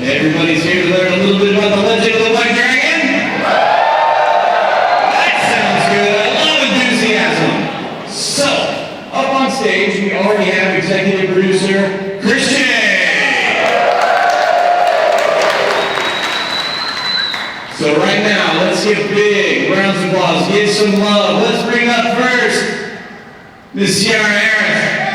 Everybody's here to learn a little bit about the legend of the White Dragon? That sounds good. I love enthusiasm. So, up on stage, we already have executive producer Christian. So right now, let's give big rounds of applause. Give some love. Let's bring up first Miss Ciara Hanna.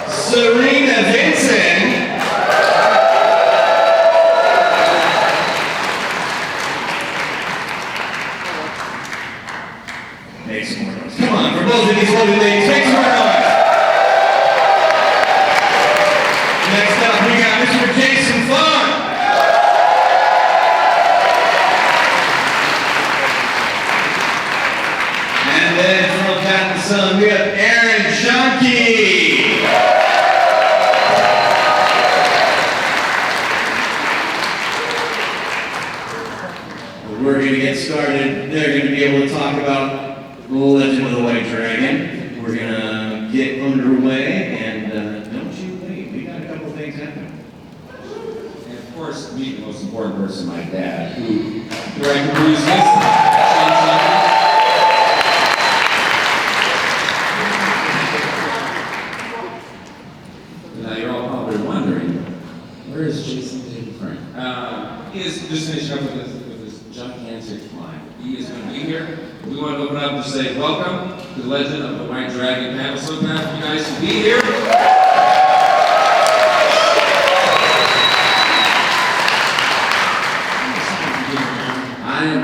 Cerina Vincent. Make some more noise. Come on, for both of these lovely ladies, make some more noise. Next up, we got Mr. Faunt. And then from Faunt and Son, we have Schoenke. We're going to get started. They're going to be able to talk about the legend of the White Dragon. We're going to get underway, and don't you wait, we got a couple things happening. And of course, meet the most important person, my dad, who directed produced this. Now you're all probably wondering, where is Jenna Frank? He is just finishing up with his gigantic climb. He is going to be here. We want to open up and say welcome to the legend of the White Dragon panel. So glad for you guys to be here.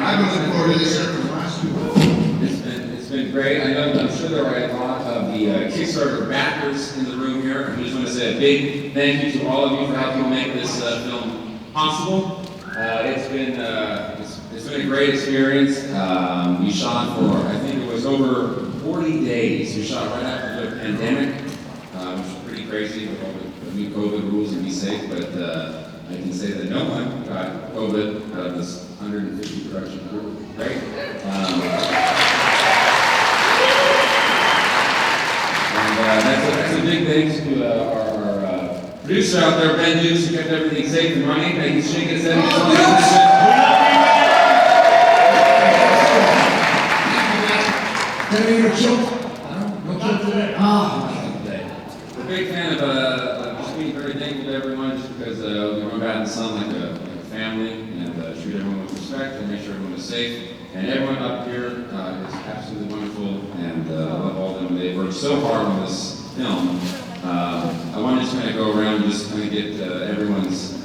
I've been looking forward to this year from last year. It's been great. I'm sure there are a lot of the Kickstarter backers in the room here. I just want to say a big thank you to all of you for helping make this film possible. It's been a great experience. We shot for, I think it was over 40 days. We shot right after the pandemic, which was pretty crazy with all the new COVID rules and be safe, but I can say that no one got COVID out of this 150 production crew, right? That's a big thanks to our producer out there, Ben Dukes, who kept everything safe and running. Thank you, Schoenke. Can I hear a joke? No joke today. I'm a big fan of just being very thankful to everyone, just because we run Faunt and Son like a family and treat everyone with respect and make sure everyone is safe. And everyone up here is absolutely wonderful, and I love all of them. They worked so hard on this film. I want to just kind of go around and just kind of get everyone's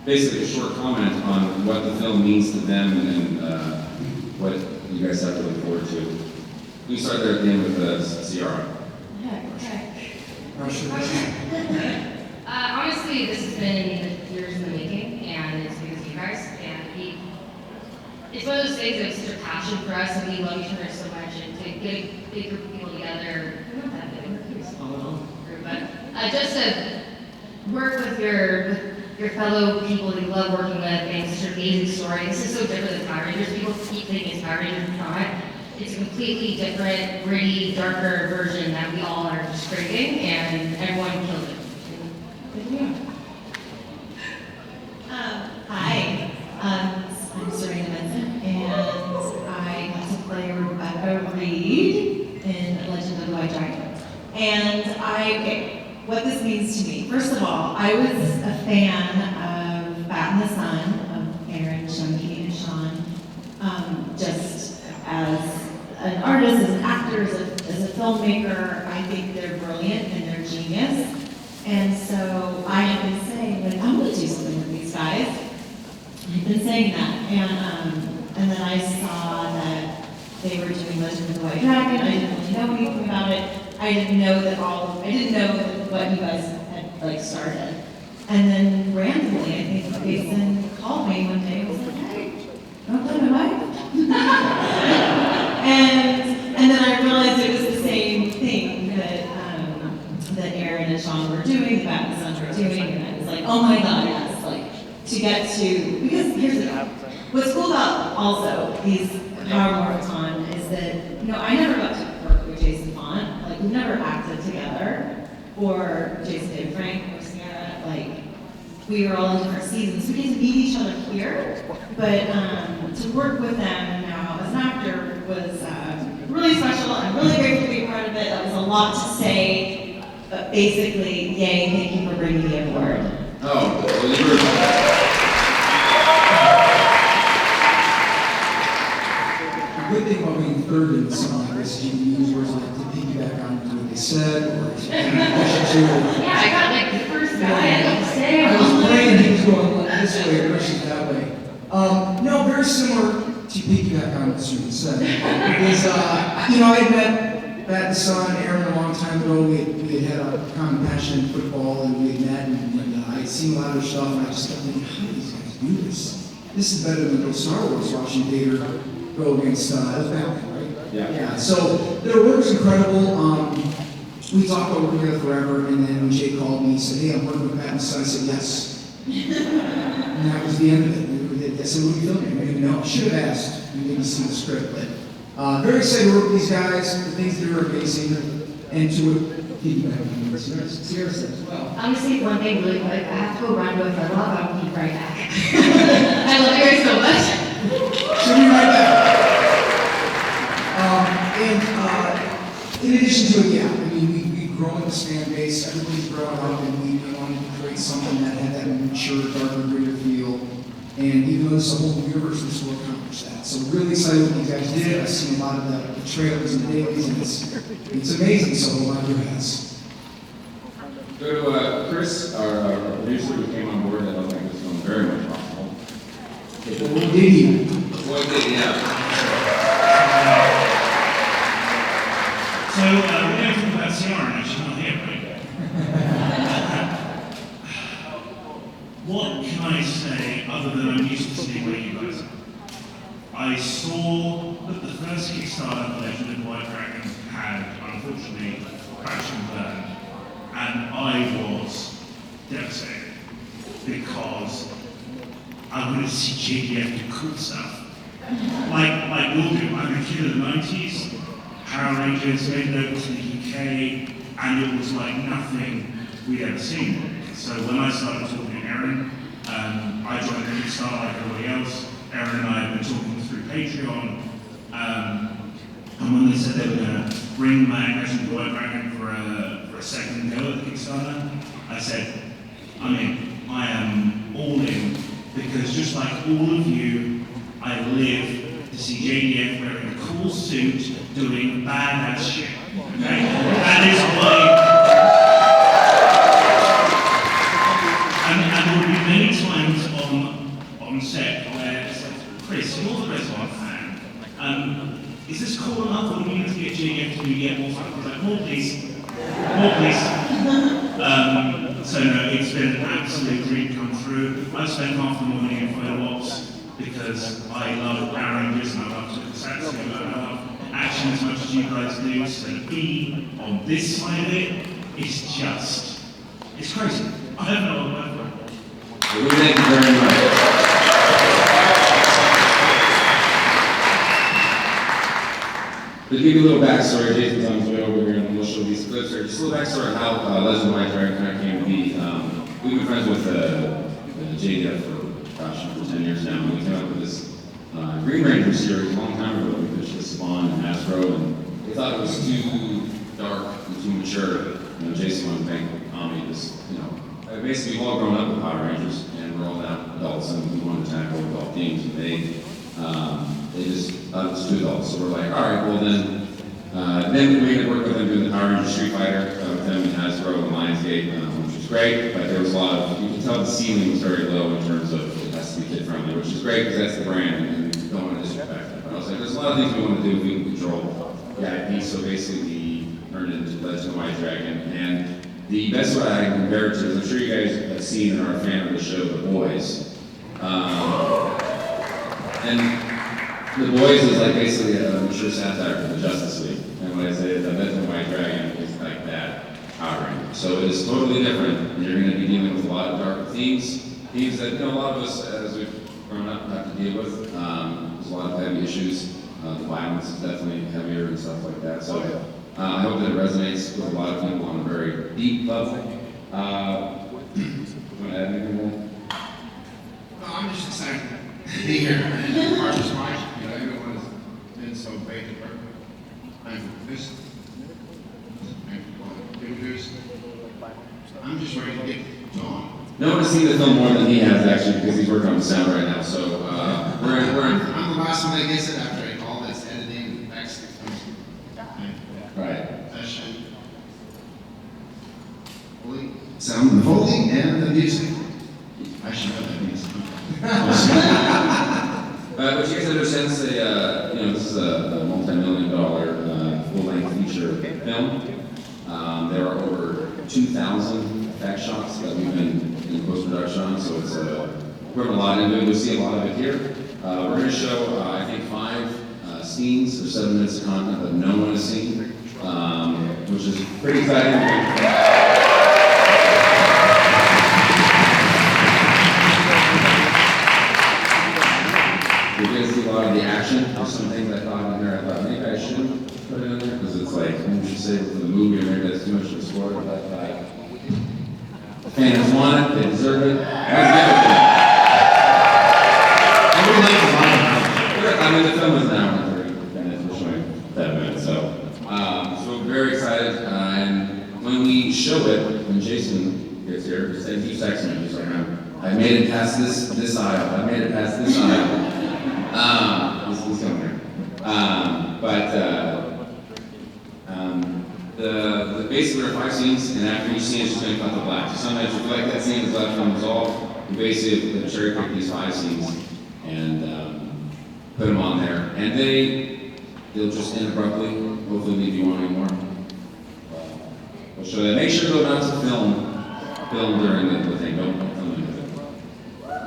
basically a short comment on what the film means to them and what you guys have to look forward to. We start there at the end with Ciara. Honestly, this has been years in the making, and it's because of you guys. And it's one of those things that's such a passion for us, and we love each other so much. And to get a big group of people together, we're not that big, we're a small little group, but just to work with your fellow people that you love working with, and such an amazing story. This is so different than Power Rangers. People keep thinking it's Power Rangers, it's not. It's a completely different, gritty, darker version that we all are just craving, and everyone killed it. Hi, I'm Cerina Vincent, and I got to play Rebecca Reed in Legend of the White Dragon. And what this means to me, first of all, I was a fan of Faunt and the Son, of Aaron, Schoenke, and Sean, just as an artist, as an actor, as a filmmaker. I think they're brilliant and they're genius. And so I have been saying, like, I'm going to do something with these guys. I've been saying that. And then I saw that they were doing Legend of the White Dragon. I didn't really know anything about it. I didn't know what you guys had, like, started. And then randomly, I think Jason called me one day and was like, hey, don't play my wife? And then I realized it was the same thing that Aaron and Sean were doing, the Faunt and Son were doing, and I was like, oh my God, yes, like, to get to, because here's the thing. What's cool about also these Morphicon is that, I never got to we've never acted together, or Jenna Frank, or Ciara, like, we were all in different seasons. We get to meet each other here, but to work with them now as an actor was really special. I'm really grateful to be a part of it. That was a lot to say, but basically, yay, thank you for bringing me aboard. Oh, well, you were... The good thing about being third in the song like this is you can use words like to piggyback on to what they said, or to Yeah, I got like the first guy I don't say. I was playing and he was going this way, or she's that way. No, very similar to piggyback on what Cerina said. Is, I had met Matt and Son, Aaron a long time ago. We had a common passion in football, and we had met, and I'd seen a lot of their stuff, and I just kept thinking, how do these guys do this? This is better than Star Wars watching Vader go against Batman, right? Yeah. So their work's incredible. We talked about working together forever, and then when Jay called me, he said, "Hey, I'm working with Matt and Son." I said, "Yes." And that was the end of it. I said, "What are you filming?" I didn't know. I should have asked. You didn't see the script, but very excited to work with these guys. The things they do are amazing, and to piggyback on what Ciara said as well. I'm gonna say one thing really quick. I have to go run to a photo op, but I'll be right back. I love you guys so much. So we'll be right back. In addition to it, I mean, we've grown this fan base, everybody's grown up, and we wanted to create something that had that mature, darker, grittier feel. And even though it's a whole universe, we still accomplished that. So really excited what you guys did. I've seen a lot of the trailers and the dailies, and it's amazing, so a lot of your hands. Go to Chris, our producer who came on board that I think was going very much possible. What did he? What did, yeah. So, we're going to talk about Ciara now, she's not here, right? What can I say other than I'm used to seeing where you guys are? I saw that the first Kickstarter, The Legend of the White Dragon, had, unfortunately, crashed and burned. And I was devastated because I wanted to see JDF do cool stuff. Like we'll do. I'm a kid of the 90s. Power Rangers made it over to the UK, and it was like nothing we'd ever seen. So when I started talking to Erin, I joined the Kickstarter like everybody else. Erin and I have been talking through Patreon, and when they said they were going to bring back Legend of the White Dragon for a second go at the Kickstarter, I said, I'm in. I am all in, because just like all of you, I live to see JDF wearing a cool suit doing badass shit. Okay? That is why. And there will be many times on set where it's like, Chris, you're the Red One fan. Is this cool enough, or do we need to get JDF to do yet more stuff? He's like, more please. More please. So no, it's been an absolute dream come true. I've spent half the morning in photo ops because I love Power Rangers and I love Tokusatsu and I love action as much as you guys do. So to be on this side of it is just, it's crazy. I don't know what I'm for. Well, thank you very much. To give you a little backstory, Jason's on his way over here and we'll show these clips here. Just a little backstory on how Legend of the White Dragon kind of came to be. We've been friends with JDF for 10 years now, and we came up with this Green Ranger series a long time ago. We pitched this Spawn and Hasbro, and they thought it was too dark and too mature. Jason wanted to make Omni this, basically we've all grown up with Power Rangers, and we're all now adults, and we wanted to tackle adult themes, and they just thought it was too adult. So we're like, all right, well then we had to work with them doing the Power Rangers Street Fighter with them and Hasbro and Lionsgate, which was great, but there was a lot of, you can tell the ceiling was very low in terms of it has to be kid friendly, which is great because that's the brand and we don't want to disrespect it. But I was like, there's a lot of things we want to do, we can control the IP, so basically we turned it into Legend of the White Dragon. And the best way I can compare it to is, I'm sure you guys have seen and are a fan of the show The Boys. And The Boys is like basically a mature satire for the Justice League. And when I say that Legend of the White Dragon is like that Power Ranger. So it is totally different. And you're going to be dealing with a lot of darker themes that a lot of us, as we've grown up, have to deal with. There's a lot of heavy issues. The violence is definitely heavier and stuff like that. So I hope that it resonates with a lot of people on a very deep level. You want to add anything more? No, I'm just excited to be here. And heart is mine. You know, everyone has been so great to work with. I'm for this. I'm for producers. I'm just ready to get on. No one has seen the film more than he has, actually, because he's working on the sound right now. So we're in. I'm the last one that gets it after all this editing and backstage. Right. Session. Sound and Foley and the music. I should know that music. But you guys understand, this is a multi-million-dollar full-length feature film. There are over 2,000 effect shots that we've been in post-production on, so it's we're putting a lot into it. You'll see a lot of it here. We're going to show, I think, 5 scenes or 7 minutes of content that no one has seen, which is pretty exciting. You're going to see a lot of the action. There's some things I thought in there. I thought maybe I shouldn't put it in there because it's like, you should save it for the movie, or maybe that's too much of a spoiler. But the fans want it, they deserve it. Let's give it to them. And we like the line. I mean, the film is an hour and 30 minutes. We're showing 7 minutes, so we're very excited. And when we show it, when Jason gets here, he texts me. He's like, I made it past this aisle. I made it past this aisle. He's coming here. The basically there are 5 scenes, and after each scene, it's just going to cut to black. So sometimes you feel like that scene is left unresolved. We basically cherry pick these 5 scenes and put them on there, and they'll just end abruptly. Hopefully, leave you wanting more. We'll show that. Make sure to go down to film during the thing. Don't film it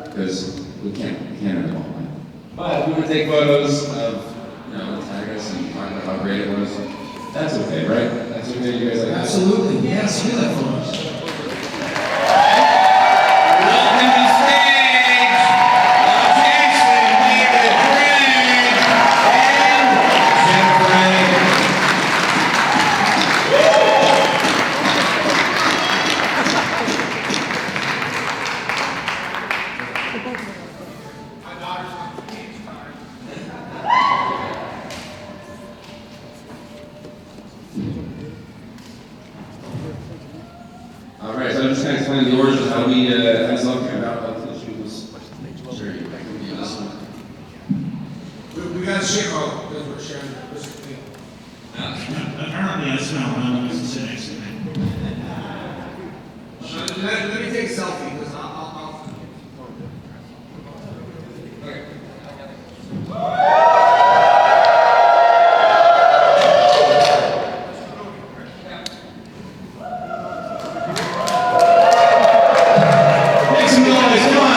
because we can't end it all. But if we want to take photos of, tag us and talk about how great it was, that's okay, right? That's okay, you guys like that? Absolutely, yes, we like photos. Welcome to stage, Jason, David, Frank, and Jenna Frank. All right, so I'm just going to explain the origin of how we, how this all came about. I'll shoot this. Sure, you can do this one. We got to share all, because we're sharing this thing. Apparently I smell when I sit next to me. Let me take a selfie, because I'll... Okay. Make some noise, come on!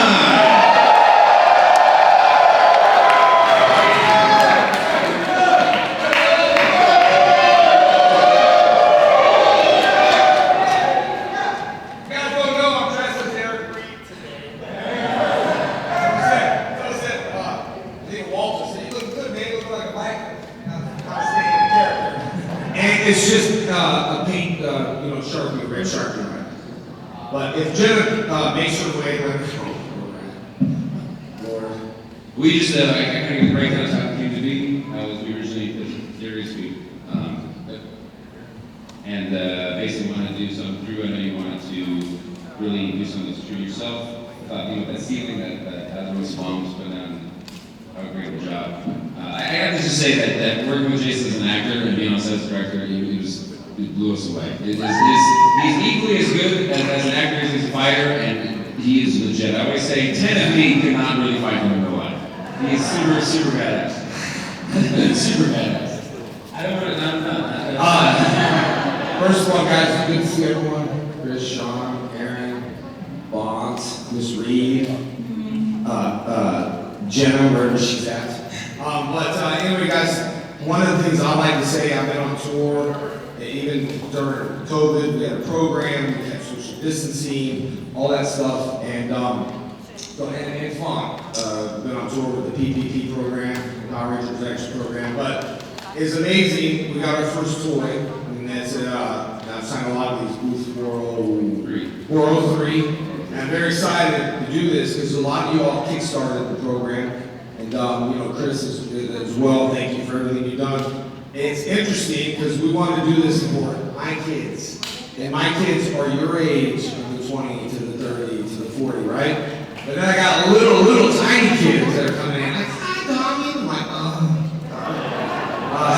It's just a paint, Sharpie, red Sharpie, right? But if Jenna makes her way, let us know. Lord. We just, I kind of get the breakdown of how it came to be. We originally pitched Theory Speak. And basically wanted to do something through. I know you wanted to really do something that's true to yourself. That ceiling that Adam's mom put down, how great a job. I have to just say that working with Jason as an actor and being on set as a director, it blew us away. He's equally as good as an actor as he's a fighter, and he is legit. I always say 10 of me could not really fight him in real life. He's super badass. Super badass. I don't want to, First of all, guys, good to see everyone. Chris, Sean, Aaron, Faunt, Miss Reed, Jenna, wherever she's at. Anyway, guys, one of the things I like to say, I've been on tour, even during COVID, we had a program, we had social distancing, all that stuff, and Faunt, been on tour with the PPP program, Power Ranger Protection program, but it's amazing, we got our first toy, it's I've signed a lot of these booths 403. And I'm very excited to do this because a lot of you all kickstarted the program, and Chris as well. Thank you for everything you've done. It's interesting because we want to do this for my kids, and my kids are your age, from the 20 to the 30 to the 40, right? But then I got little tiny kids that are coming in like, hi, Tommy. I'm like,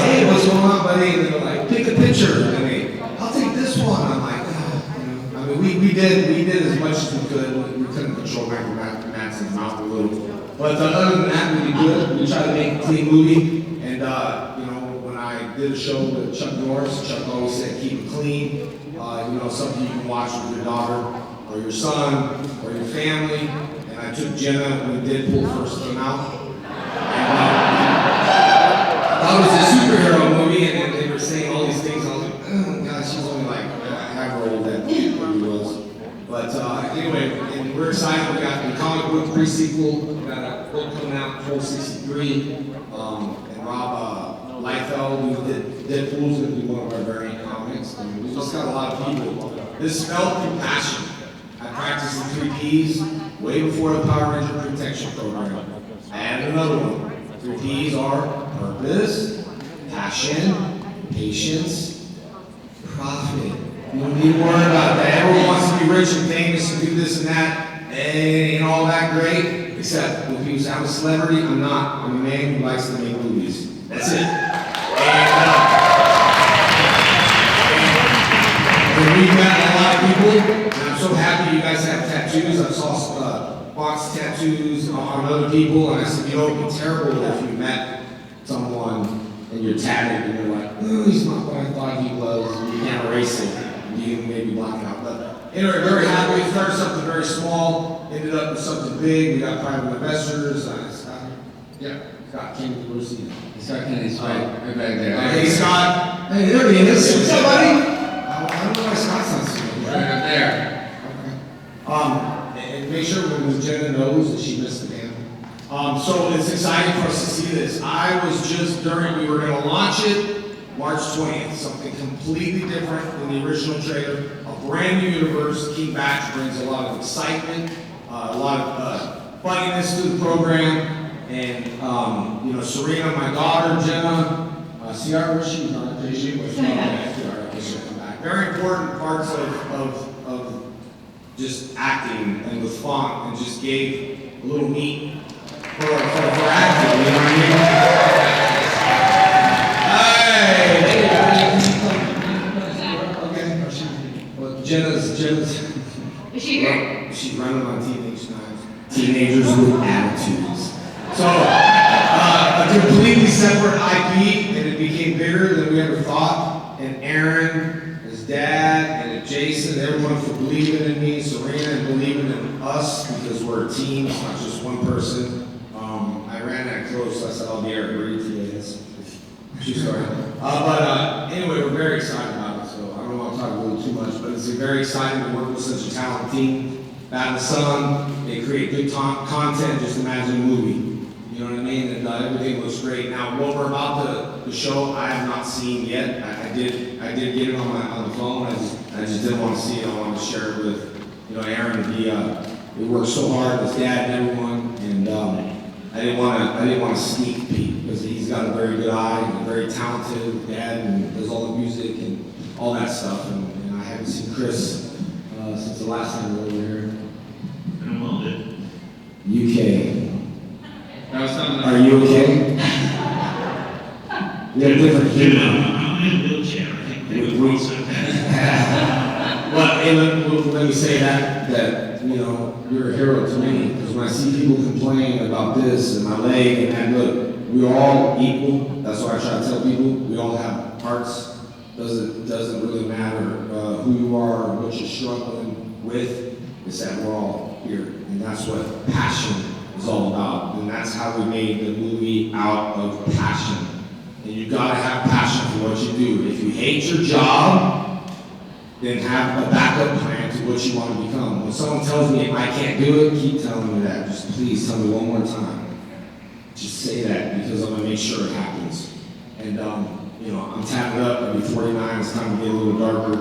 hey, what's going on, buddy? And they're like, pick a picture. I mean, I'll take this one. I'm like, I mean, we did as much as we could. We couldn't control Michael Madsen's mouth a little. But other than that, we did good. We tried to make a clean movie. And, when I did a show with Chuck Norris, Chuck always said, keep it clean. Something you can watch with your daughter or your son or your family. And I took Jenna when Deadpool first came out. That was a superhero movie, and they were saying all these things. I was like, oh God, she's only like half old that movie was. But anyway, and we're excited. We got the comic book pre-sequel. We got a book coming out, 1263. And Rob Liefeld, who did Deadpool's going to be one of our variant comics. And we just got a lot of people. This spelled through passion. I practiced the 3 Ps way before the Power Ranger Protection Program. I added another one. 3 Ps are purpose, passion, patience, profit. You don't need to worry about that. Everyone wants to be rich and famous and do this and that. It ain't all that great. Except when people say I'm a celebrity, I'm not. I'm a man who likes to make movies. That's it. And we've met a lot of people, and I'm so happy you guys have tattoos. I saw box tattoos on other people, and I said, it would be terrible if you met someone and you're tatted and you're like, oh, he's not what I thought he was. You can't erase it. You can maybe block it out. But anyway, very happy. We started something very small, ended up with something big. We got private investors. Scott Kennedy, where's he? Scott Kennedy's right back there. Hey, Scott. Hey, there he is. What's up, buddy? I don't know why Scott's not sitting Right up there. Okay. And make sure when Jenna knows that she missed the game. So it's exciting for us to see this. we were going to launch it March 20th, something completely different than the original trailer. A brand new universe. King Batch brings a lot of excitement, a lot of funniness to the program. And, Cerina, my daughter, Jenna, Ciara, where's she? She'll come back. Very important parts of just acting and with Faunt, and just gave a little meat for acting, you know what I mean? Hey! Well, Jenna's. Is she here? She's running on teenagers with attitudes. So, a completely separate IP, and it became bigger than we ever thought. And Aaron, his dad, and Jason, everyone for believing in me, Cerina, and believing in us, because we're a team, it's not just one person. I ran that close, so I said, I'll be Eric Reed today. That's true story. Anyway, we're very excited about it, so I don't want to talk a little too much, but it's very exciting to work with such a talented team. Bat in the Sun, they create good content, just imagine a movie. You know what I mean? And everything looks great. Now, what we're about to show, I have not seen yet. I did get it on the phone. I just didn't want to see it. I wanted to share it with Aaron. He worked so hard, his dad and everyone, and I didn't want to sneak peek because he's got a very good eye and a very talented dad and does all the music and all that stuff. And I haven't seen Chris since the last time we were over here. And well, did. UK. Are you okay? We have different I'm in a wheelchair. I think they would also Well, hey, let me say that you're a hero to me, because when I see people complain about this and my leg and that, look, we're all equal. That's why I try to tell people we all have parts. Doesn't really matter who you are or what you're struggling with. It's that we're all here, and that's what passion is all about. And that's how we made the movie out of passion. And you gotta have passion for what you do. If you hate your job, then have a backup plan to what you want to become. When someone tells me I can't do it, keep telling me that. Just please tell me one more time. Just say that, because I'm gonna make sure it happens. And you know, I'm tapped up, I'll be 49, it's time to get a little darker.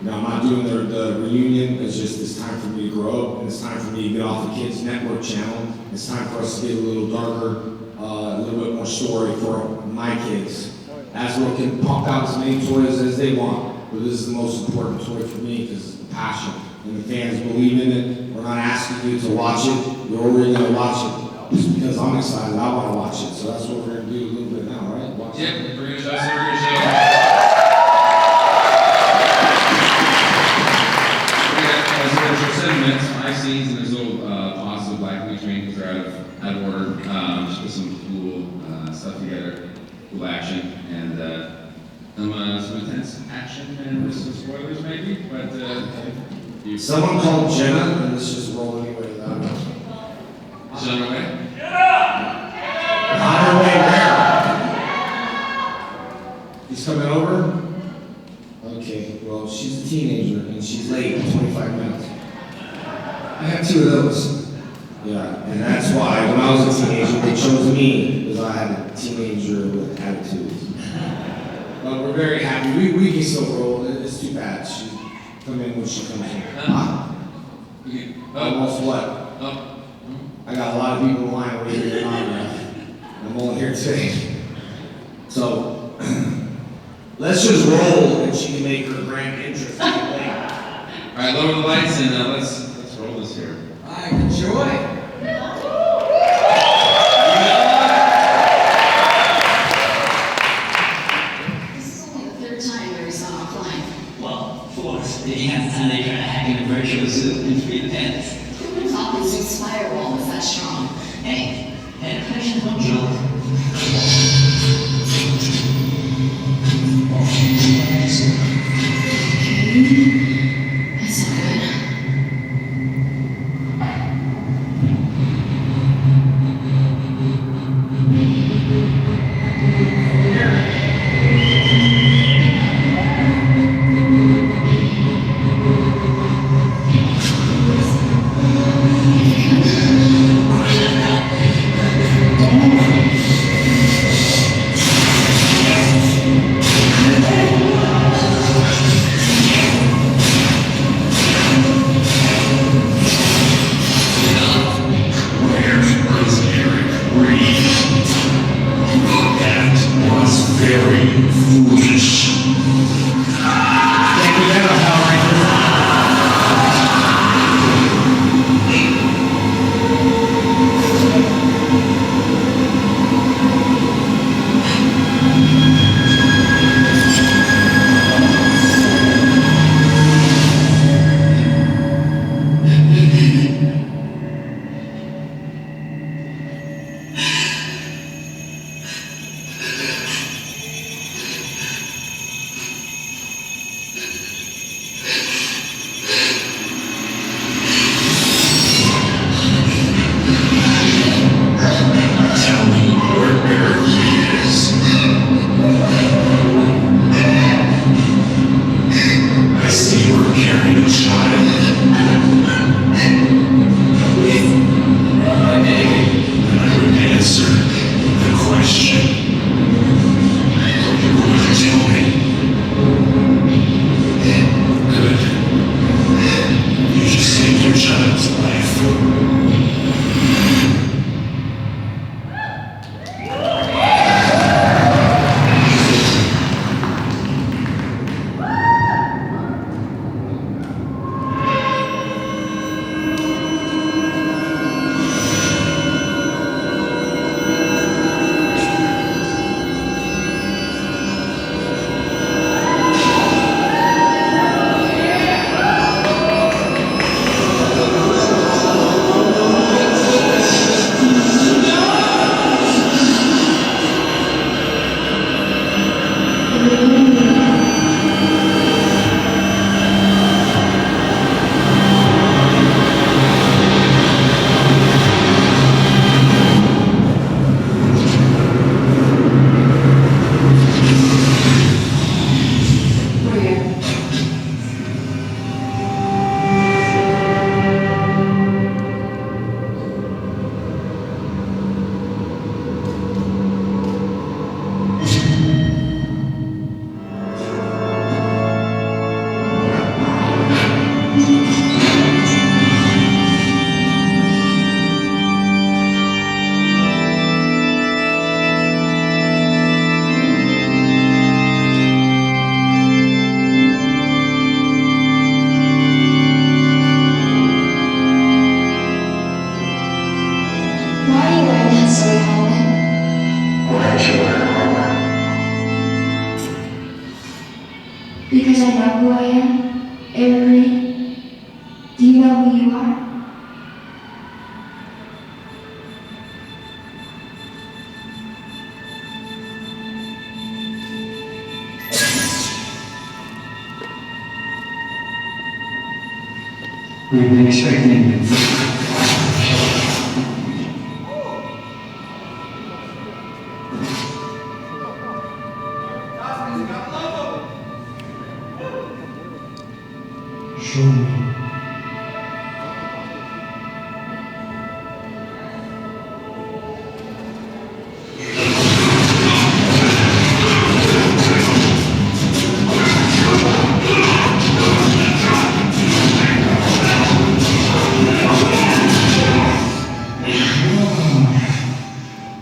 You know, I'm not doing the reunion, it's time for me to grow up, and it's time for me to get off the Kids Network channel. It's time for us to get a little darker, a little bit more story for my kids. Hasbro can pump out as many toys as they want, but this is the most important toy for me because it's the passion. And the fans believe in it. We're not asking you to watch it, you're already gonna watch it. Just because I'm excited, I wanna watch it. So that's what we're gonna do a little bit now, right? Watch it. Yep, we're gonna show. Sentiments, my scenes, and there's little pauses of black and white train because they're out of order. Just put some cool stuff together, cool action, and some intense action and some spoilers maybe, but Someone called Jenna, and let's just roll anyway. is it on our way? On her way where? He's coming over? Okay, well, she's a teenager, and she's late, 25 minutes. I have 2 of those. Yeah, and that's why when I was a teenager, they chose me because I had a teenager with attitudes. But we're very happy. We can still roll. It's too bad. She come in when she comes in. Almost what? Oh. I got a lot of people in line waiting for an autograph. I'm only here today. So let's just roll, and she can make her grand entrance. All right, lower the lights and let's roll this here. All right, enjoy. They have time they try to hack in a virtual suit and free the pants. Who would thought this firewall was that strong? Hey, had a question from Joe. That's not good. Because I know who I am, Avery. Do you know who you are? We've been expecting you. Show me.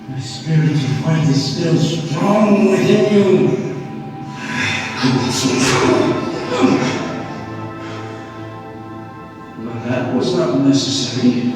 The spirit of fight is still strong within you. But that was not necessary.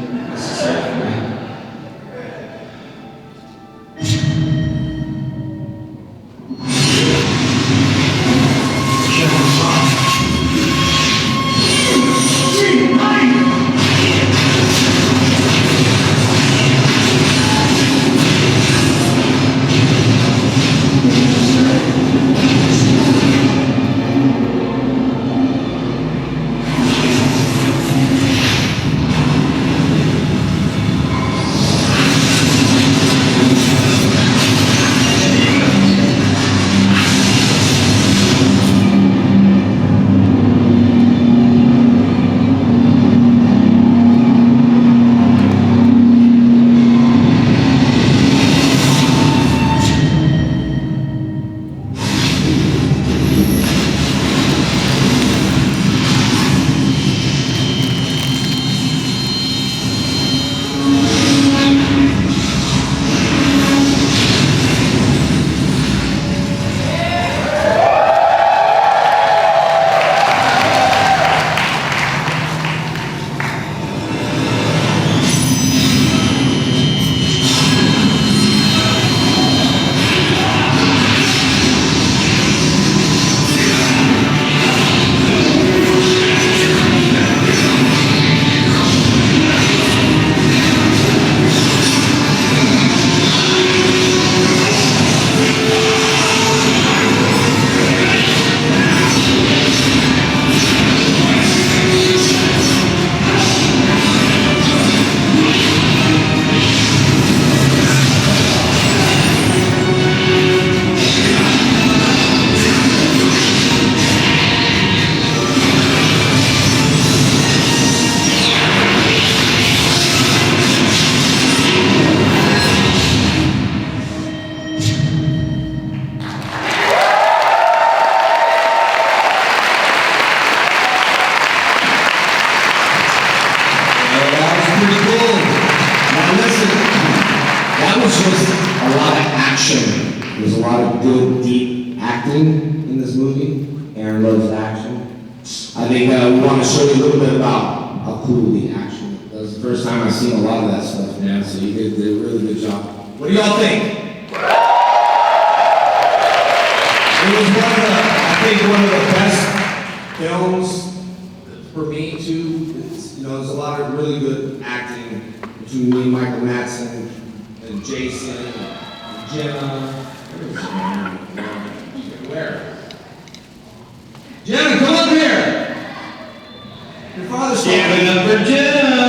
There's a lot of good, deep acting in this movie. Aaron loves action. I think we want to show you a little bit about how cool the action is. That was the first time I've seen a lot of that stuff, man, so you did a really good job. What do y'all think? It was one of the best films for me, too. There's a lot of really good acting between me and Michael Madsen and Jason and Jenna. Where? Jenna, come up here! Your father's Give it up for Jenna!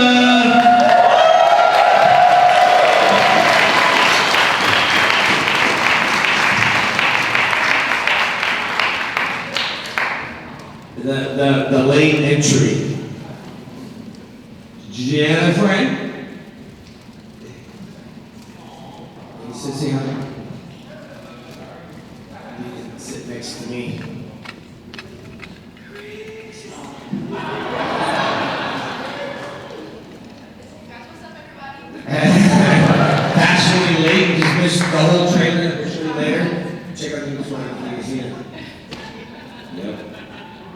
The late entry. Jenna Frank. Say hi. Sit next to me. Passionately late, just missed the whole trailer. We'll show you later. Check out the news one if you've seen it. Yep.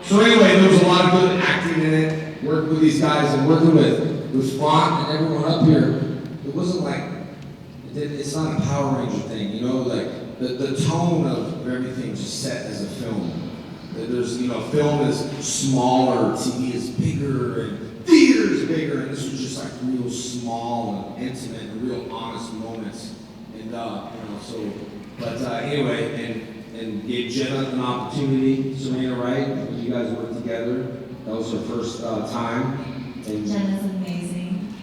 So anyway, there was a lot of good acting in it. Working with these guys and working with Faunt and everyone up here. It wasn't like, it's not a Power Ranger thing, like the tone of everything just set as a film. There's, film is smaller, TV is bigger, and theater is bigger, and this was just like real small and intimate and real honest moments. And, anyway, and gave Jenna an opportunity, Cerina, right? You guys worked together. That was her first time. And, Jenna's amazing.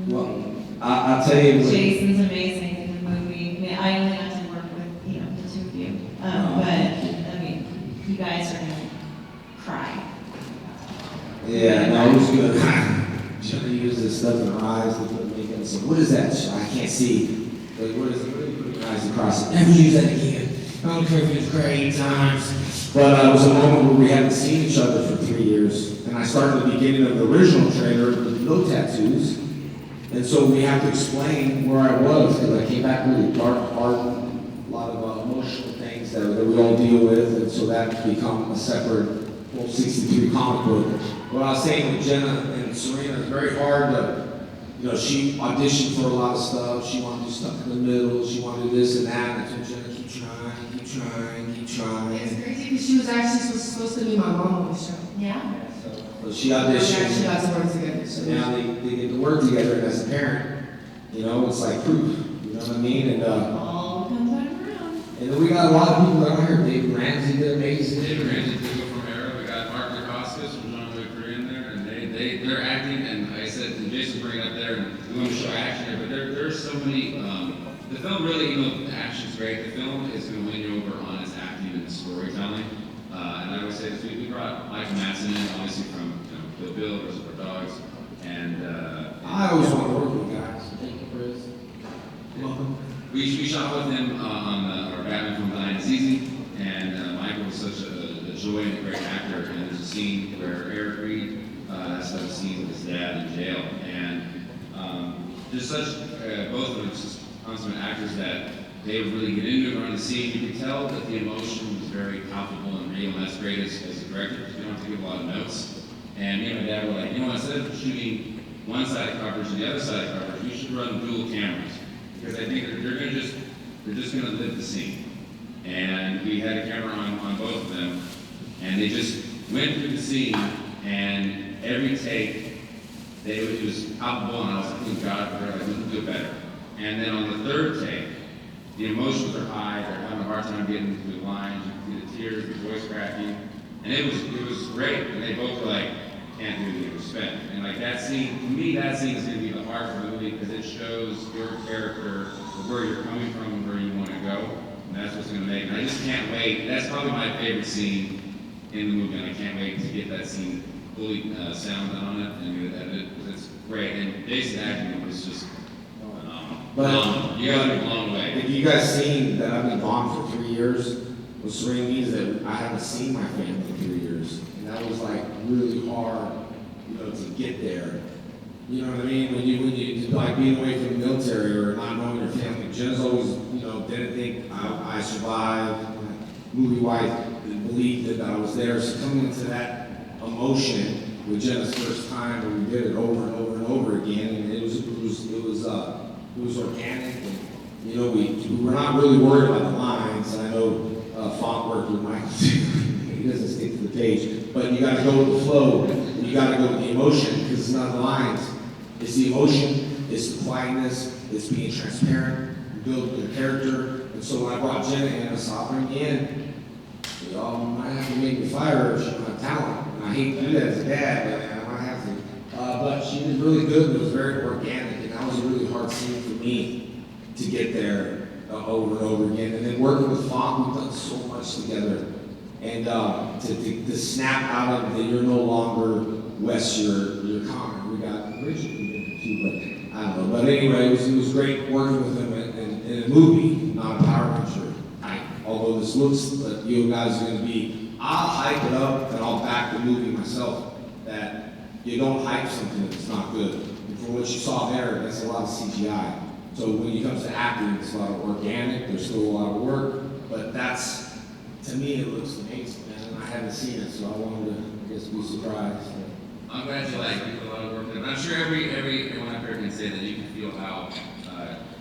well, I'll tell you. Jason's amazing in the movie. I mean, I only got to work with, the two of you. But, I mean, you guys are gonna cry. Yeah, no, it was good. Jenna used this stuff in her eyes to put makeup and said, "What is that? I can't see." Like, what is it? What are you putting your eyes across it? Never use that again. I don't care if it's great times. But it was a moment where we hadn't seen each other for 3 years. And I started at the beginning of the original trailer with no tattoos. And so we have to explain where I was, because I came back really dark, hard, a lot of emotional things that we all deal with. And so that's become a separate whole 63 comic book. What I was saying with Jenna and Cerina is very hard to, she auditioned for a lot of stuff. She wanted to do stuff in the middle. She wanted to do this and that. And I told Jenna, keep trying. It's crazy because she was actually supposed to be my mom on the show. Yeah. So she auditioned. We actually got to work together. So now they get to work together, and as a parent, it's like proof. You know what I mean? And All comes back around. and then we got a lot of people out here. Dave Ramsey did amazing. David Ramsey did go from Arrow. We got Mark Dacascos from John Wick 3 in there, and they're acting. And like I said, and Jason bring it up there, and we want to show action here, but there's so many. The film really, the action's great. The film is going to win you over on its acting and storytelling. And I would say this week we brought Michael Madsen in, obviously from Kill Bill, Reservoir Dogs, and I always want to work with guys. Thank you, Chris. Welcome. We shot with him on our Batman film Dying is Easy, and Michael was such a joy and a great actor. And there's a scene where Eric Reed has done a scene with his dad in jail, and there's such both of them just consummate actors that they would really get into it around the scene. You could tell that the emotion was very palpable and real, and that's great as a director because you don't have to give a lot of notes. And me and my dad were like, instead of shooting one side of coverage and the other side of coverage, we should run dual cameras because I think they're just gonna live the scene. And we had a camera on both of them, and they just went through the scene, and every take, it was palpable, and I was like, oh God, we can do it better. And then on the third take, the emotions are high, they're having a hard time getting through the lines, you can see the tears, the voice cracking, and it was great. And they both were like, can't do the respect. And like that scene, to me, that scene is gonna be the heart of the movie because it shows your character, where you're coming from and where you wanna go. And that's what's gonna make it. And I just can't wait. That's probably my favorite scene in the movie, and I can't wait to get that scene fully sound on it and get it edited because it's great. And Jason's acting was just But you guys are blown away. If you guys seen that I've been gone for 3 years, what Cerina means that I haven't seen my family in 3 years. And that was like really hard, to get there. You know what I mean? When you like being away from the military or not knowing your family. Jenna's always, didn't think I survived. Movie wife believed that I was there. So coming into that emotion with Jenna's first time, and we did it over and over and over again, and it was organic, and we were not really worried about the lines. I know Faunt worked with Michael too. He doesn't stick to the page, but you got to go with the flow. And you got to go with the emotion because it's not the lines. It's the emotion. It's the quietness. It's being transparent. Build your character. And so when I brought Jenna in, I saw her in. Y'all might have to make me fire her if she don't have talent. And I hate to do that as a dad, but I might have to. But she did really good. It was very organic. That was a really hard scene for me to get there over and over again. And then working with Faunt, we've done so much together. And to snap out of the you're no longer Wes, you're Connor. We got Richard too, but I don't know. But anyway, it was great working with him in a movie, not a Power Ranger. Although this looks that you guys are going to be, I'll hype it up and I'll back the movie myself. That you don't hype something if it's not good. For what you saw there, that's a lot of CGI. So when it comes to acting, it's a lot of organic, there's still a lot of work, but that's, to me, it looks amazing, man. I haven't seen it, so I wanted to, I guess, be surprised. I'm glad you did a lot of work there. But I'm sure everyone up here can say that you can feel how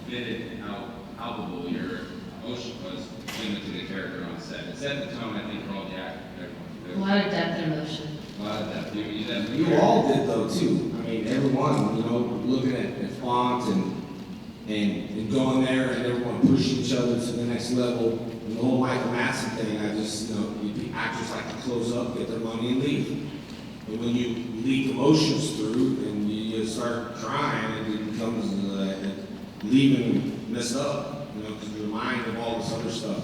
vivid and how palpable your emotion was given to the character on set. It set the tone, I think, for all the actors, everyone. lot of depth and emotion. A lot of depth. You definitely. You all did though too. I mean, everyone, you know, looking at Faunt and going there and everyone pushing each other to the next level. And the whole Michael Madsen thing, I just, you know, the actors like to close up, get their money and leave. And when you leak emotions through and you start crying, it becomes leaving messed up, you know, because you're reminded of all this other stuff.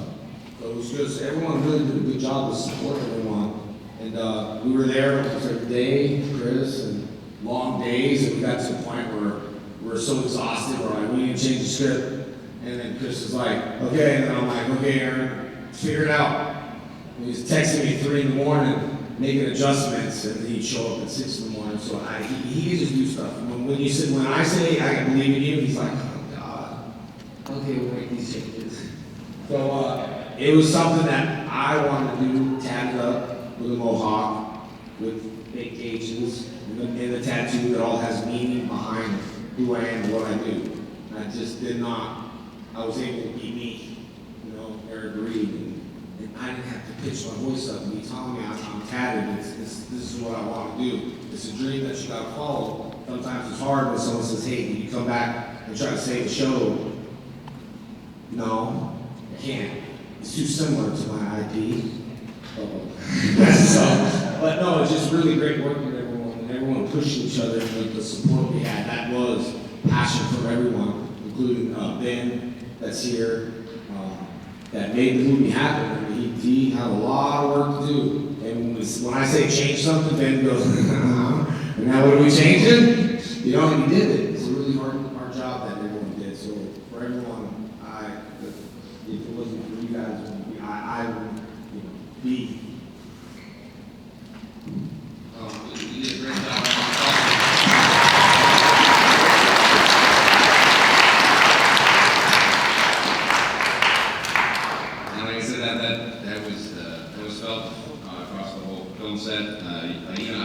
So it was good. So everyone really did a good job to support everyone. And we were there almost every day, Chris, and long days, and we got to the point where we were so exhausted, we're like, we need to change the script. And then Chris was like, okay, and then I'm like, okay, Aaron, figure it out. And he was texting me 3 in the morning, making adjustments, and he'd show up at 6 in the morning. So he could just do stuff. When I say I can believe in you, he's like, oh God, okay, we'll make these changes. So it was something that I wanted to do, tatted up with a mohawk, with fake cages, and the tattoo that all has meaning behind who I am and what I do. I just did not. I was able to be me, you know, Eric Reed, and I didn't have to pitch my voice up and be telling me I'm tatted. This is what I want to do. It's a dream that you got to follow. Sometimes it's hard when someone says, "Hey, can you come back and try to save the show?" No, I can't. It's too similar to my IP. So, but no, it's just really great working with everyone, and everyone pushing each other, and the support we had. That was passion from everyone, including Ben. That's here, that made the movie happen. I mean, he had a lot of work to do. And when I say change something, Ben goes, and now what are we changing? You know, and he did it. It's a really hard job that everyone did. So for everyone, if it wasn't for you guys, I would be. You did a great job. That was felt across the whole film set. Even I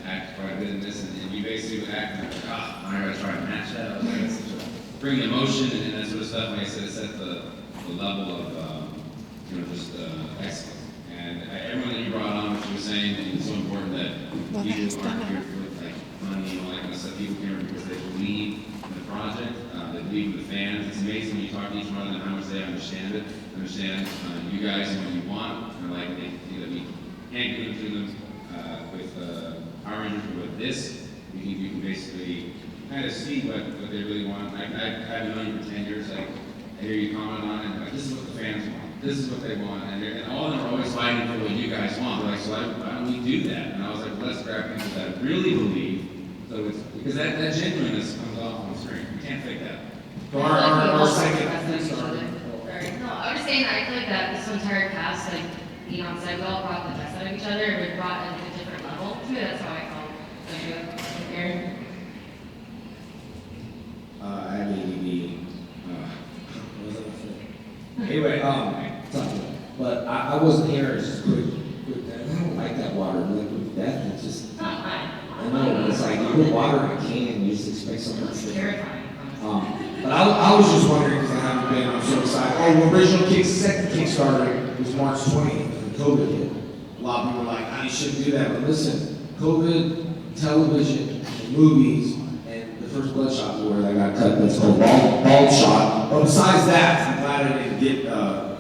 act quite a bit in this, and you basically would act and like, I gotta try to match that. I was like, it's such a bring the emotion and that sort of stuff. Like I said, it set the level of just excellence. And everyone that you brought on, what you were saying, and it's so important that people aren't here for like money and all that kind of stuff. People here because they believe in the project, they believe in the fans. It's amazing when you talk to each one of them how much they understand it. Understand you guys and what you want, and like we can't give it to them with Power Rangers, but with this, you can basically kind of see what they really want. I've known you for 10 years. Like I hear you comment on it, and like this is what the fans want. This is what they want, and all of them are always fighting for what you guys want. They're like, so why don't we do that? And I was like, well, let's grab people that really believe. So it's because that genuineness comes off on the screen. You can't fake that. So our second. No, I was saying that I feel like that this entire cast, like being on set, we all brought the best out of each other, and we brought it a different level. To me, that's how I felt. Like Aaron. I had ADD. What was I saying? Anyway, but I wasn't here. It's just quick. I don't like that water. Like with death, it's just. I know, it's like you put water in a can, you just expect something to terrifying. But I was just wondering, because I haven't been, I'm so excited. Oh, the original second Kickstarter was March 20th, and COVID hit. A lot of people were like, you shouldn't do that. But listen, COVID, television, movies, and the first Bloodshot where I got cut, that's called Bald Shot. But besides that, I'm glad I didn't get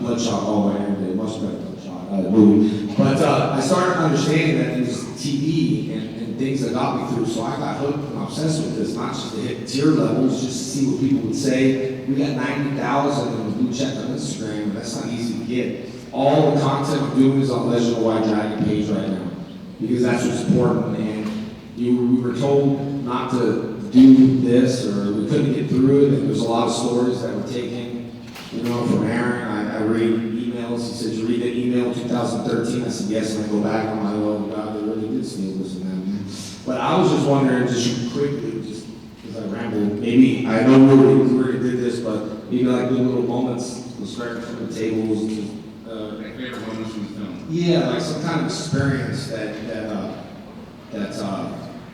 Bloodshot all the way in. It must have been Bloodshot, movie. But I started understanding that it was TV and things that got me through, so I got hooked and obsessed with this, not just to hit tier levels, just to see what people would say. We got 90,000 on the blue check on Instagram, and that's not easy to get. All the content I'm doing is on Legend of White Dragon page right now, because that's what's important, and we were told not to do this, or we couldn't get through it, and there's a lot of stories that were taken, from Aaron. I read emails, he said, "Did you read that email in 2013? I said, yes, and I go back, and I'm like, oh God, they really did steal this and that. But I was just wondering, just quickly, just because I rambled, maybe, I know we already did this, but maybe like the little moments, starting from the tables, My favorite moments from the film. yeah, like some kind of experience that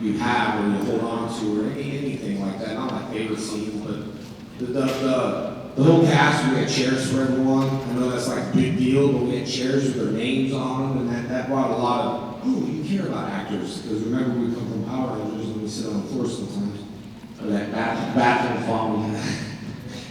you have or you hold on to, or anything like that. Not my favorite scenes, but the whole cast, we had chairs for everyone. I know that's like a big deal, but we had chairs with their names on them, and that brought a lot about, oh, you care about actors, because remember we come from Power Rangers and we sit on the floor sometimes. Or that bathroom fall we had.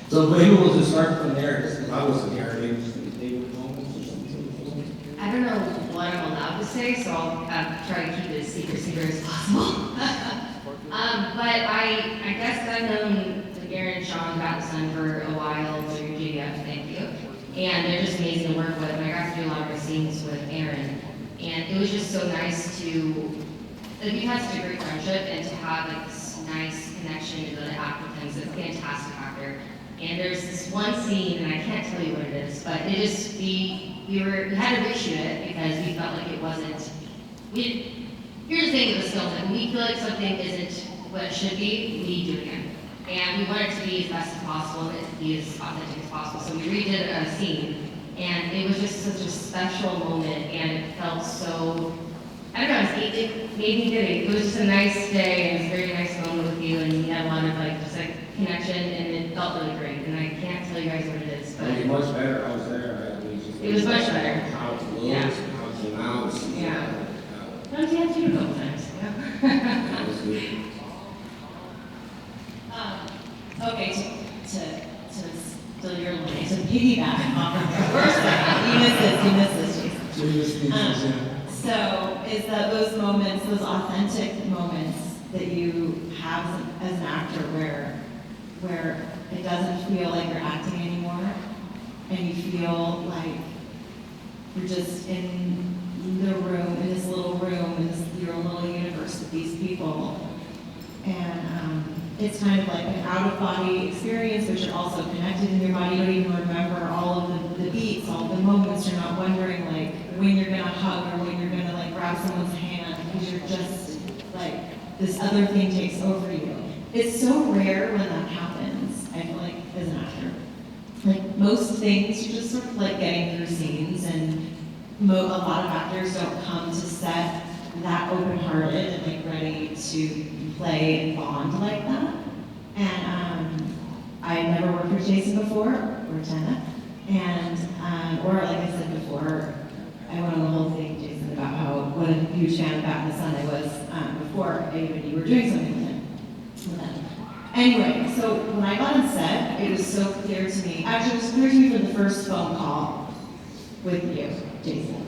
So maybe we'll just start from there, because I wasn't here. Maybe just like favorite moments or something. I don't know what I'm allowed to say, so I'll try to keep it as secret as possible. But I guess I've known Aaron and Sean about the Sun for a while through GDF, thank you. And they're just amazing to work with. And I got to do a lot of my scenes with Aaron. And it was just so nice to, like, we've had such a great friendship, and to have like this nice connection to the actor things. It's a fantastic actor. And there's this one scene, and I can't tell you what it is, but it just, we had to reshoot it because we felt like it wasn't, here's the thing with the film, like when we feel like something isn't what it should be, we do it again. And we want it to be as best as possible, and it to be as authentic as possible. So we redid a scene, and it was just such a special moment, and it felt so, I don't know, it made me giddy. It was just a nice day, and it was a very nice moment with you, and we had a lot of like, just like connection, and it felt really great. And I can't tell you guys what it is, but It was much better. I was there. it was much better. How it looks, Yeah. how it came out. Yeah. Don't you have to do it a couple times? Yeah. That was good. Okay, to steal your line, to piggyback off of the first one, you missed this, Jason. So is that those moments, those authentic moments that you have as an actor where it doesn't feel like you're acting anymore, and you feel like you're just in the room, in this little room, in this, your little universe with these people, and it's kind of like an out-of-body experience, but you're also connected in your body. You don't even remember all of the beats, all the moments. You're not wondering like when you're gonna hug or when you're gonna like grab someone's hand, because you're just like this other thing takes over you. It's so rare when that happens, I feel like, as an actor. Like most things, you're just sort of like getting through scenes, and a lot of actors don't come to set that open-hearted and like ready to play and bond like that. And I had never worked with Jason before, or Jenna, and or like I said before, I went on the whole thing, Jason, about what a huge fan of Bat in the Sun I was before even you were doing something with him. Anyway, so when I got on set, it was so clear to me. Actually, it was clear to me from the first phone call with you, Jason,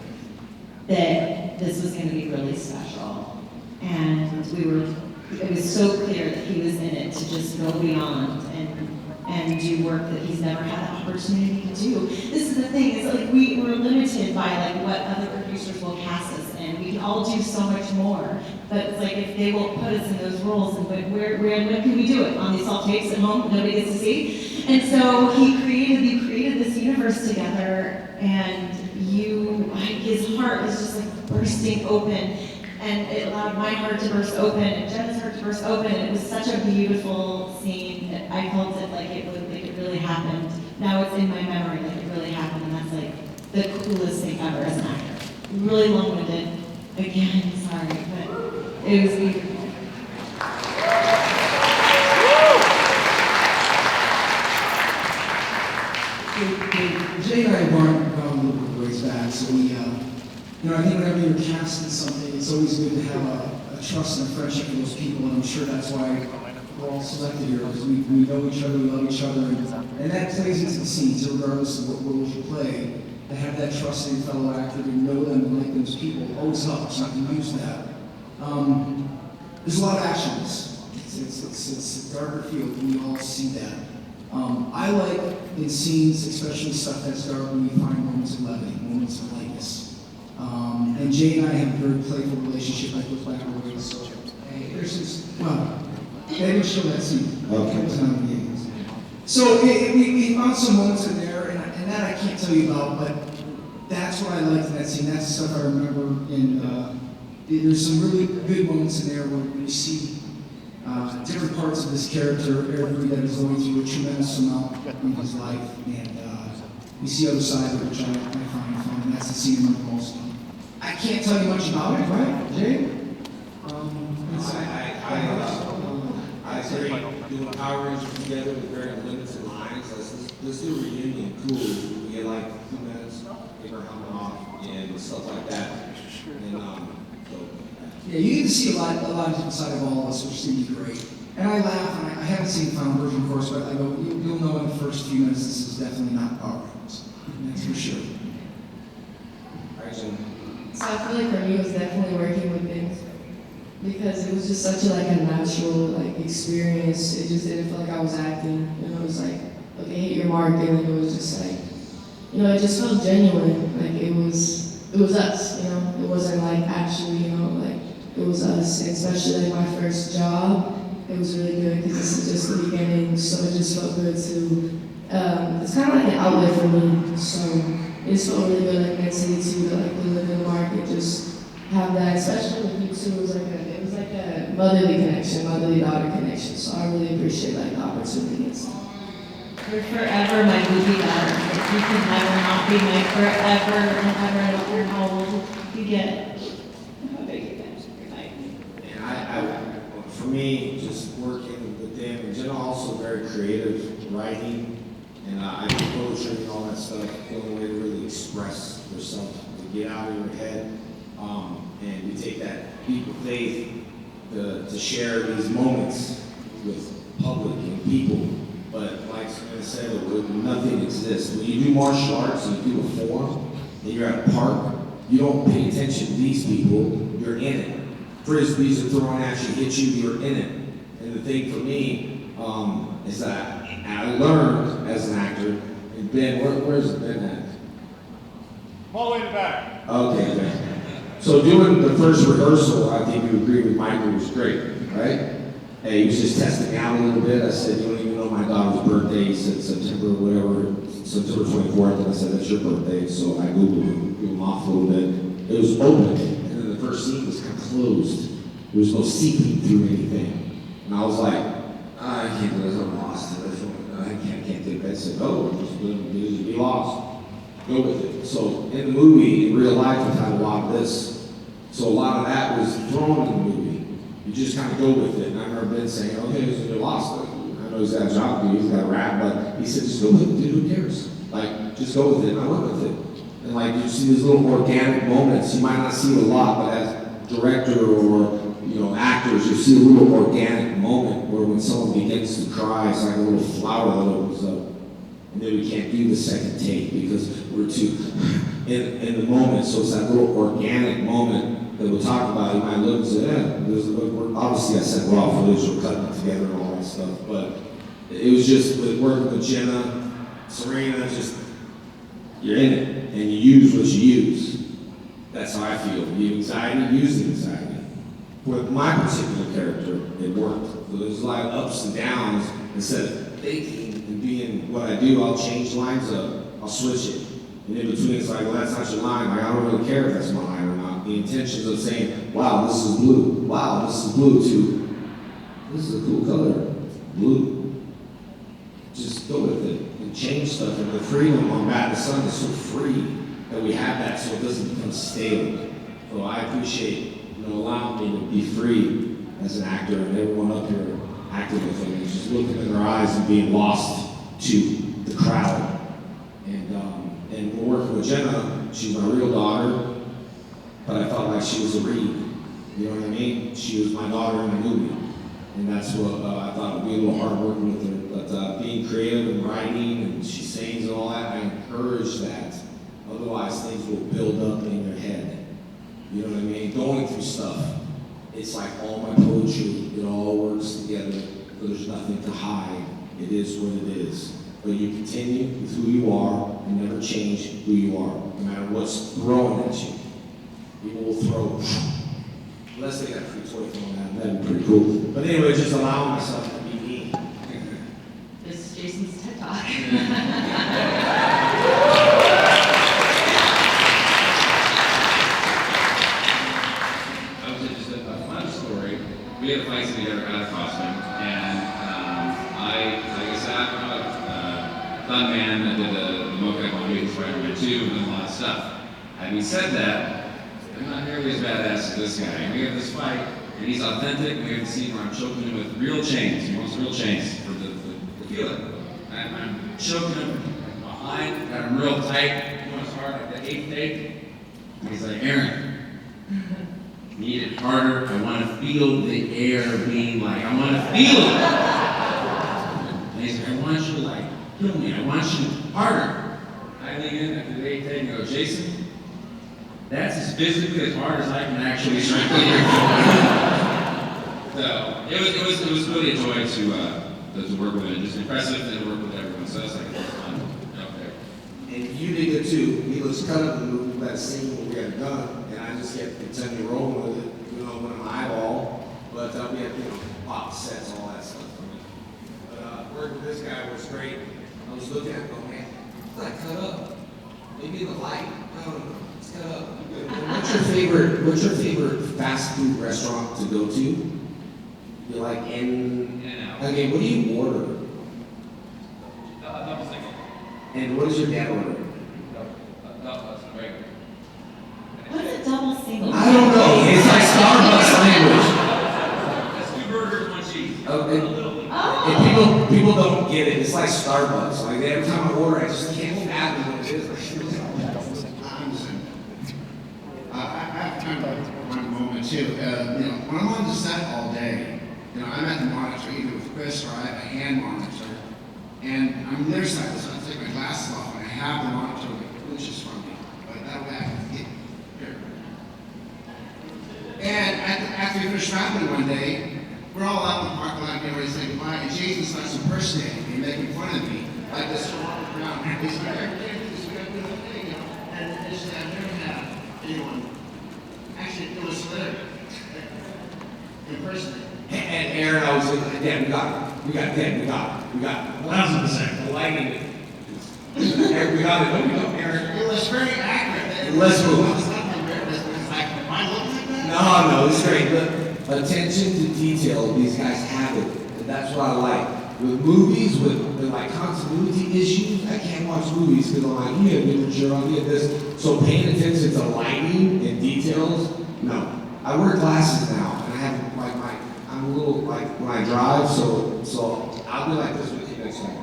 that this was going to be really special. And it was so clear that he was in it to just go beyond and do work that he's never had the opportunity to do. This is the thing, is like we're limited by like what other producers will cast us in. We can all do so much more. But it's like if they will put us in those roles, and when can we do it? On these all tapes at home, nobody gets to see. And so you created this universe together, and his heart is just like bursting open. And it allowed my heart to burst open, and Jenna's heart to burst open, and it was such a beautiful scene that I felt it like it really happened. Now it's in my memory like it really happened, and that's like the coolest thing ever as an actor. Really long-winded. Again, sorry, but it was beautiful. Jay and I have gone a little bit ways back, so we, I think whenever you're casting something, it's always good to have a trust and a friendship with those people, and I'm sure that's why we're all selected here, because we know each other, we love each other, and that plays into the scenes, regardless of what roles you play. To have that trust in your fellow actor, to know them and like those people, always helps. You can use that. There's a lot of actions. It's a darker field, and we all see that. I like in scenes, especially stuff that's dark, when we find moments of levity, moments of lightness. And Jay and I have a very playful relationship. I look back over it, so there's this, they didn't show that scene. Okay. So we found some moments in there, and that I can't tell you about, but that's what I liked in that scene. That's the stuff I remember. And there's some really good moments in there where you see different parts of this character, everybody that is going through a tremendous amount in his life, and we see other sides of it, which I find fun, and that's the scene I remember most. I can't tell you much about it, right, Jay? I agree. Doing Power Rangers together with very limited lines. Let's do a reunion. Cool. We get like 2 minutes, take our helmet off, and stuff like that. And so. Yeah, you get to see a lot of different side of all of us, which is going to be great. And I laugh, and I haven't seen the final version, of course, but I go, you'll know in the first few minutes this is definitely not our house. That's for sure. All right, Jen. So I feel like for me it was definitely working with things because it was just such a natural experience. It just didn't feel like I was acting. It was like, okay, hit your mark, and then it was just like, it just felt genuine. Like it was us. It wasn't actually, it was us. And especially my first job, it was really good because this is just the beginning. So it just felt good to. It's kind of like an outlet for me. So it just felt really good, mentally too, to live in the market, just have that, especially with you too. It was like a motherly connection, motherly daughter connection. So I really appreciate the opportunities. You're forever my goofy daughter. You can never not be my forever and ever. I don't care how old you get. How big you get. And I, for me, just working with them, and Jenna also very creative, writing, and I do poetry and all that stuff, the only way to really express yourself, to get out of your head, and you take that leap of faith to share these moments with public and people. But like Cerina said, nothing exists. When you do martial arts and you do a form, and you're at a park, you don't pay attention to these people, you're in it. Frisbees are thrown at you, hit you, you're in it. And the thing for me is that I learned as an actor, and Ben, where's Ben at? All the way in the back. Okay, Ben. So doing the first rehearsal, I think you agree with Michael, was great, right? Hey, he was just testing me out a little bit. I said, you don't even know my daughter's birthday. He said September 24th, and I said, that's your birthday. So I Googled him off a little bit. It was open, and then the first scene was kind of closed. There was no seeping through anything. And I was like, I can't do this, I'm lost. I can't do it. I said, go, just be lost. Go with it. So in the movie, in real life, I've had a lot of this. So a lot of that was thrown in the movie. You just kind of go with it. And I remember Ben saying, okay, so you're lost. I know he's got a job to do, he's got a rap, but he said, just go with it, dude, who cares? Just go with it. And I went with it. And you see these little organic moments. You might not see it a lot, but as director or actors, you see a little organic moment where when someone begins to cry, it's like a little flower that opens up. And then we can't do the second take because we're too in the moment. So it's that little organic moment that we'll talk about. You might look and say, obviously I said raw footage, we're cutting it together and all that stuff. But it was just with working with Jenna, Cerina, just you're in it and you use what you use. That's how I feel. You have anxiety, use the anxiety. With my particular character, it worked. So there's a lot of ups and downs. Instead of faking and being what I do, I'll change lines up, I'll switch it. And in between, it's like, well, that's not your line. I don't really care if that's my line or not. The intentions of saying, wow, this is blue. Wow, this is blue, to this is a cool color, blue. Just go with it and change stuff. And the freedom on Bat the Sun is so free that we have that so it doesn't become stale. So I appreciate allowing me to be free as an actor, and everyone up here acting with me, just looking in their eyes and being lost to the crowd. And we're working with Jenna. She's my real daughter, but I felt like she was a read. You know what I mean? She was my daughter in the movie, and that's what I thought would be a little hard working with her. But being creative and writing, and she sings and all that, I encourage that. Otherwise, things will build up in your head. You know what I mean? Going through stuff, it's like all my poetry, it all works together. There's nothing to hide. It is what it is. But you continue with who you are and never change who you are, no matter what's thrown at you. People will throw, unless they got a free toy thrown at them, that'd be pretty cool. But anyway, just allow myself to be me. This is Jason's TED Talk. We had a fight scene together out of costume, and like I said, I'm a fun man. I did the mocap on Amazing Spider-Man 2 and done a lot of stuff. Having said that, I'm not nearly as badass as this guy. And we have this fight, and he's authentic, and we have the scene where I'm choking him with real chains. He wants real chains for the feeling. And I'm choking him behind, got him real tight, going as hard like the 8th take. And he's like, Aaron, Need it harder. I want to feel the air being like, I want to feel it. And he's like, I want you to like, feel me. I want you harder. I lean in after the 8 and go, Jason, that's as physically as hard as I can actually strangle your So it was really a joy to work with him. Just impressive and to work with everyone. So that's like a fun out there. And you did it too. He was cut up in the movie that scene when we had a gun, and I just kept continuing rolling with it, with my eyeball. But we had, pop sets, all that stuff for me. But working with this guy was great. I was looking at him going, man, it's not cut up. Maybe the light. I don't know. It's cut up. What's your favorite fast food restaurant to go to? You like In-N-Out. Okay, what do you order? Double single. And what does your dad order? Double regular. What's a double single? I don't know. It's like Starbucks language. That's 2 burgers, 1 cheese. Okay. And people don't get it. It's like Starbucks. Like every time I order, I just can't fathom what it is. I have kind of one moment too. When I'm on the set all day, I'm at the monitor either with Chris or I have a hand monitor, and I'm nearsighted, so I take my glasses off and I have the monitor like inches from me, but that way I can get here. And after we finished rapping one day, we're all out in the parking lot getting ready to say goodbye, and Jason starts impersonating me, making fun of me, like this walking around. He's like, I can't do this, we gotta do the thing, and it's I've never had anyone actually do a slur. Impersonate. And Aaron, I was like, Dad, we got it. We got it. 1,000%. The lighting. Aaron, we got it. Aaron. It was very accurate. Let's move. It's not embarrassing. It's like, am I looking like that? No, it's great. But attention to detail, these guys have it. And that's what I like. With movies, with like continuity issues, I can't watch movies because I'm like, you have different shirt on, you have this. So paying attention to lighting and details, no. I wear glasses now, and I have I'm a little like when I drive, so I'll be like this with you next time.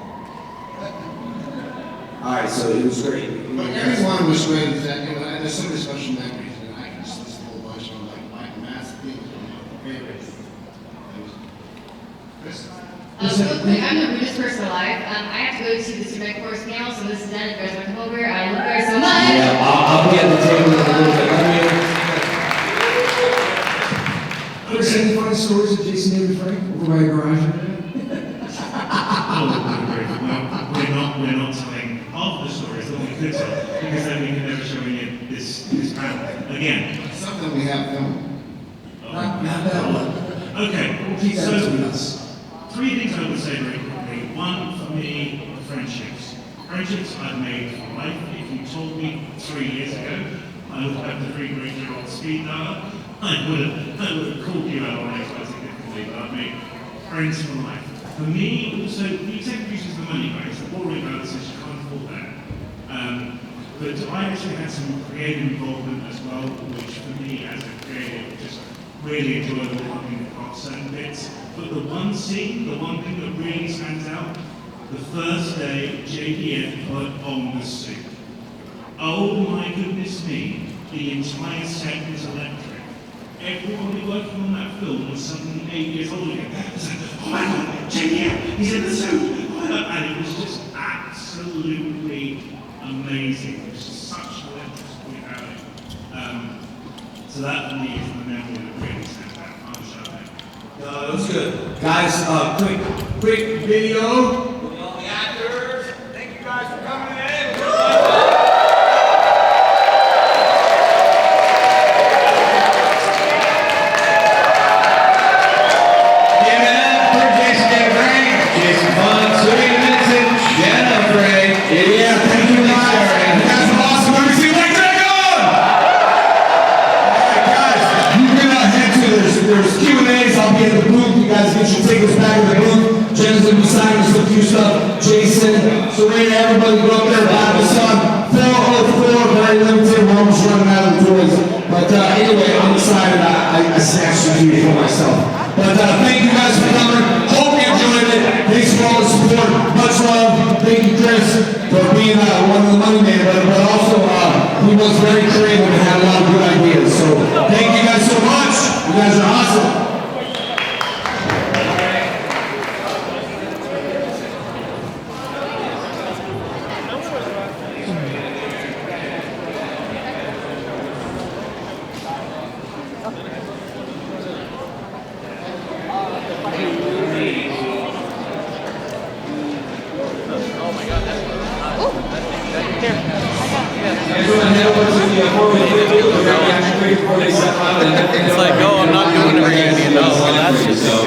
All right, so it was great. But everyone was great. There's so many special memories, and I can just list a whole bunch of like massive things. Favorites. Chris? Real quick, I'm the rudest person alive. I have to go to the Cerina course panel, so this is done. If you guys want to come over, I love you guys so much. Yeah, I'll be at the table in a little bit. Chris, any funny stories of Jason David Frank over by your garage? We're not telling half the stories that we could tell, because then we can never show any of this panel. Again. Something we have filmed. Not that one. Okay, We'll keep that between us. 3 things I would say very quickly. One, for me, friendships. Friendships I've made for life. If you told me 3 years ago I would have the 3-year-old speed dial, I would have called you out on it quite significantly, but I've made friends for life. For me, also, the executive is the money guys. The boring about this is you can't afford that. But I actually had some creative involvement as well, which for me as a creative, just really enjoyable working across certain bits. But the one scene, the one thing that really stands out, the first day JDF put on the suit. Oh my goodness me, the entire set was electric. Everybody working on that film was suddenly 8 years old again. It's like, oh my god, JDF, he's in the suit! And it was just absolutely amazing. It was just such electricity about it. So that for me is the memory that really stands out. I'll show that. No, that was good. Guys, quick video with all the actors. Thank you guys for coming in. Jason Faunt, Cerina Vincent, Jenna Frank. Yeah, thank you guys. You guys are awesome. Let me see like Dragon! Alright guys, you can head to, there's Q&As, I'll be in the booth. You guys get your tickets back in the booth. Jenna's gonna be signing some few stuff. Jason, Cerina, everybody go up there, buy the sun. 404, very limited, we're almost running out of the toys. But anyway, I'm excited. I snatched a few for myself. But thank you guys for coming. Hope you enjoyed it. Thanks for all the support. Much love. Thank you, Chris, for being one of the money men, but also he was very creative and had a lot of good ideas. So thank guys are awesome. It's like, oh, I'm not doing it again. No, well, that's just so.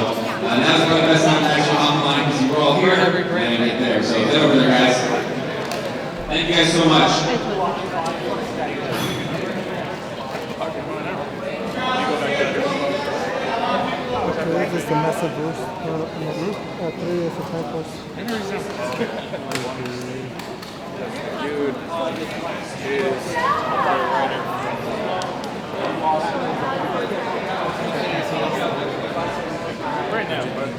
Now's the best time to actually hop the line because you were all here and right there. So get over there, guys. Thank you guys so much. This is the message boost in the group. 3 is the typos. Dude is right now, but